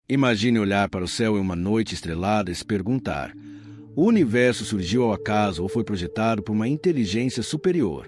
Imagine olhar para o céu em uma noite estrelada e se perguntar: o universo surgiu ao acaso ou foi projetado por uma inteligência superior?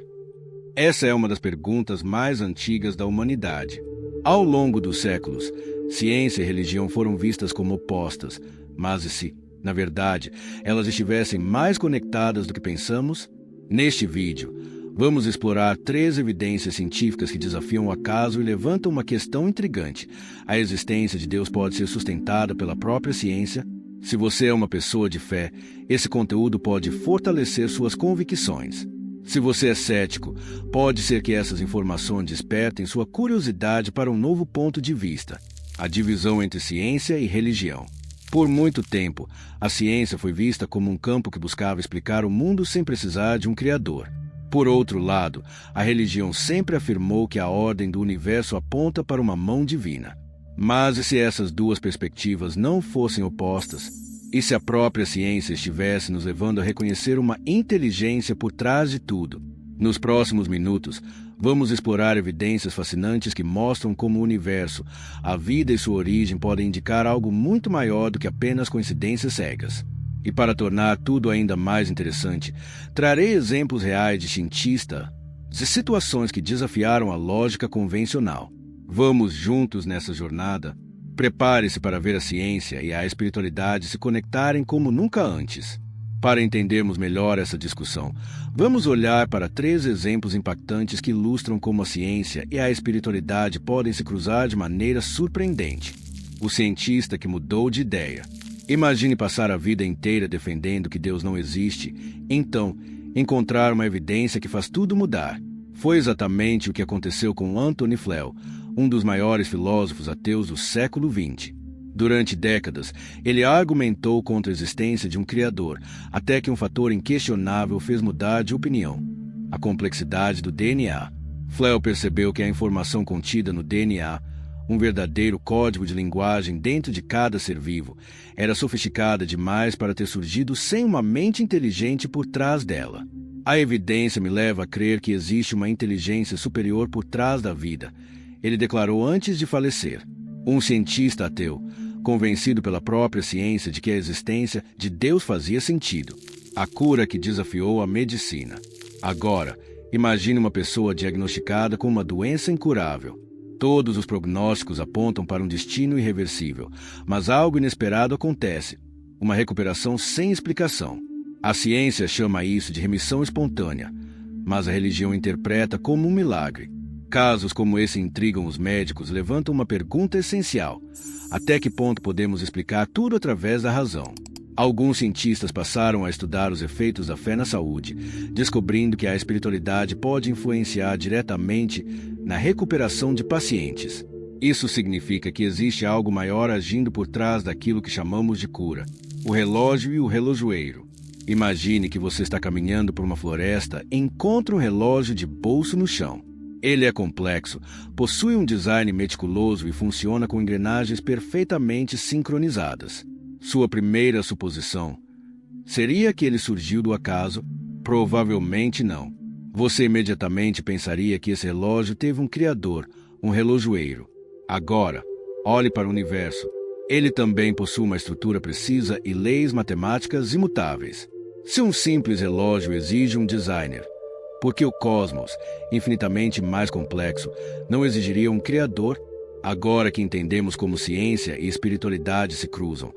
Essa é uma das perguntas mais antigas da humanidade. Ao longo dos séculos, ciência e religião foram vistas como opostas, mas e se, na verdade, elas estivessem mais conectadas do que pensamos? Neste vídeo, vamos explorar 3 evidências científicas que desafiam o acaso e levantam uma questão intrigante: a existência de Deus pode ser sustentada pela própria ciência? Se você é uma pessoa de fé, esse conteúdo pode fortalecer suas convicções. Se você é cético, pode ser que essas informações despertem sua curiosidade para um novo ponto de vista: a divisão entre ciência e religião. Por muito tempo, a ciência foi vista como um campo que buscava explicar o mundo sem precisar de um criador. Por outro lado, a religião sempre afirmou que a ordem do universo aponta para uma mão divina. Mas e se essas duas perspectivas não fossem opostas? E se a própria ciência estivesse nos levando a reconhecer uma inteligência por trás de tudo? Nos próximos minutos, vamos explorar evidências fascinantes que mostram como o universo, a vida e sua origem podem indicar algo muito maior do que apenas coincidências cegas. E para tornar tudo ainda mais interessante, trarei exemplos reais de cientistas e situações que desafiaram a lógica convencional. Vamos juntos nessa jornada? Prepare-se para ver a ciência e a espiritualidade se conectarem como nunca antes. Para entendermos melhor essa discussão, vamos olhar para 3 exemplos impactantes que ilustram como a ciência e a espiritualidade podem se cruzar de maneira surpreendente. O cientista que mudou de ideia. Imagine passar a vida inteira defendendo que Deus não existe, então encontrar uma evidência que faz tudo mudar. Foi exatamente o que aconteceu com Anthony Flew, um dos maiores filósofos ateus do século XX. Durante décadas, ele argumentou contra a existência de um criador, até que um fator inquestionável fez mudar de opinião: a complexidade do DNA. Flew percebeu que a informação contida no DNA, um verdadeiro código de linguagem dentro de cada ser vivo, era sofisticada demais para ter surgido sem uma mente inteligente por trás dela. A evidência me leva a crer que existe uma inteligência superior por trás da vida, ele declarou antes de falecer. Um cientista ateu, convencido pela própria ciência de que a existência de Deus fazia sentido. A cura que desafiou a medicina. Agora, imagine uma pessoa diagnosticada com uma doença incurável. Todos os prognósticos apontam para um destino irreversível, mas algo inesperado acontece: uma recuperação sem explicação. A ciência chama isso de remissão espontânea, mas a religião interpreta como um milagre. Casos como esse intrigam os médicos, levantam uma pergunta essencial: até que ponto podemos explicar tudo através da razão? Alguns cientistas passaram a estudar os efeitos da fé na saúde, descobrindo que a espiritualidade pode influenciar diretamente na recuperação de pacientes. Isso significa que existe algo maior agindo por trás daquilo que chamamos de cura: o relógio e o relojoeiro. Imagine que você está caminhando por uma floresta e encontra um relógio de bolso no chão. Ele é complexo, possui um design meticuloso e funciona com engrenagens perfeitamente sincronizadas. Sua primeira suposição seria que ele surgiu do acaso? Provavelmente não. Você imediatamente pensaria que esse relógio teve um criador, um relojoeiro. Agora, olhe para o universo. Ele também possui uma estrutura precisa e leis matemáticas imutáveis. Se um simples relógio exige um designer, por que o cosmos, infinitamente mais complexo, não exigiria um criador? Agora que entendemos como ciência e espiritualidade se cruzam,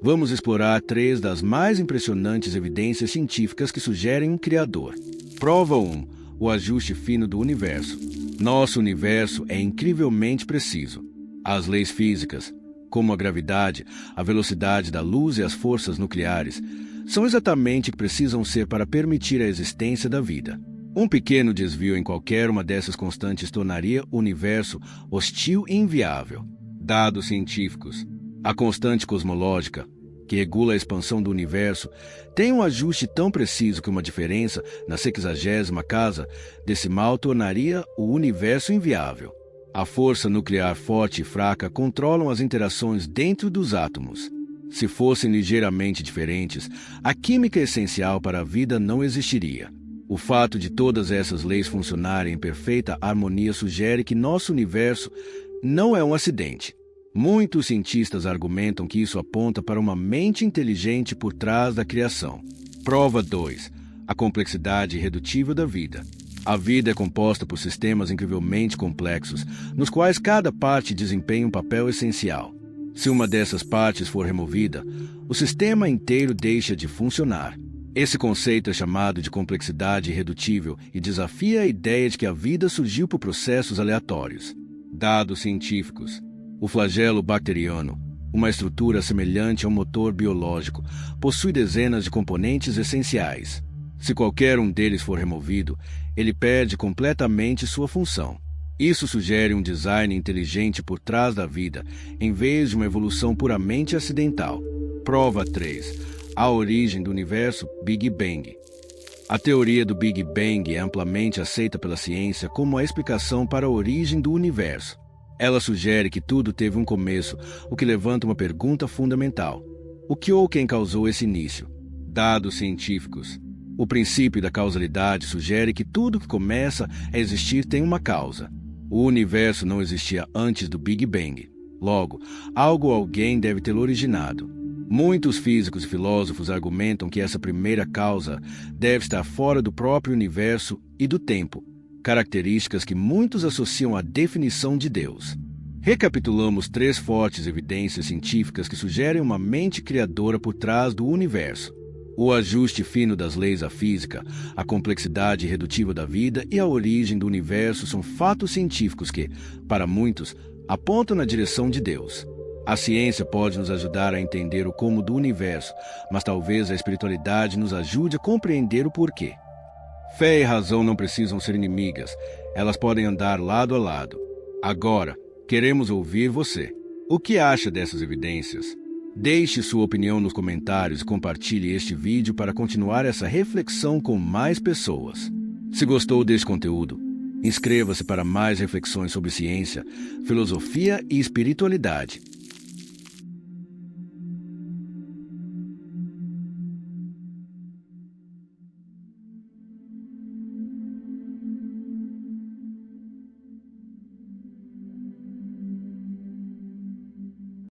vamos explorar 3 das mais impressionantes evidências científicas que sugerem um criador. Prova 1. O ajuste fino do universo. Nosso universo é incrivelmente preciso. As leis físicas, como a gravidade, a velocidade da luz e as forças nucleares, são exatamente o que precisam ser para permitir a existência da vida. Um pequeno desvio em qualquer uma dessas constantes tornaria o universo hostil e inviável. Dados científicos. A constante cosmológica, que regula a expansão do universo, tem um ajuste tão preciso que uma diferença na 60ª casa decimal tornaria o universo inviável. A força nuclear forte e fraca controlam as interações dentro dos átomos. Se fossem ligeiramente diferentes, a química essencial para a vida não existiria. O fato de todas essas leis funcionarem em perfeita harmonia sugere que nosso universo não é um acidente. Muitos cientistas argumentam que isso aponta para uma mente inteligente por trás da criação. Prova 2. A complexidade irredutível da vida. A vida é composta por sistemas incrivelmente complexos, nos quais cada parte desempenha um papel essencial. Se uma dessas partes for removida, o sistema inteiro deixa de funcionar. Esse conceito é chamado de complexidade irredutível e desafia a ideia de que a vida surgiu por processos aleatórios. Dados científicos. O flagelo bacteriano, uma estrutura semelhante a um motor biológico, possui dezenas de componentes essenciais. Se qualquer um deles for removido, ele perde completamente sua função. Isso sugere um design inteligente por trás da vida, em vez de uma evolução puramente acidental. Prova 3. A origem do universo, Big Bang. A teoria do Big Bang é amplamente aceita pela ciência como a explicação para a origem do universo. Ela sugere que tudo teve um começo, o que levanta uma pergunta fundamental. O que ou quem causou esse início? Dados científicos. O princípio da causalidade sugere que tudo que começa a existir tem uma causa. O universo não existia antes do Big Bang. Logo, algo ou alguém deve tê-lo originado. Muitos físicos e filósofos argumentam que essa primeira causa deve estar fora do próprio universo e do tempo, características que muitos associam à definição de Deus. Recapitulamos 3 fortes evidências científicas que sugerem uma mente criadora por trás do universo. O ajuste fino das leis da física, a complexidade irredutível da vida e a origem do universo são fatos científicos que, para muitos, apontam na direção de Deus. A ciência pode nos ajudar a entender o como do universo, mas talvez a espiritualidade nos ajude a compreender o porquê. Fé e razão não precisam ser inimigas, elas podem andar lado a lado. Agora, queremos ouvir você. O que acha dessas evidências? Deixe sua opinião nos comentários e compartilhe este vídeo para continuar essa reflexão com mais pessoas. Se gostou deste conteúdo, inscreva-se para mais reflexões sobre ciência, filosofia e espiritualidade.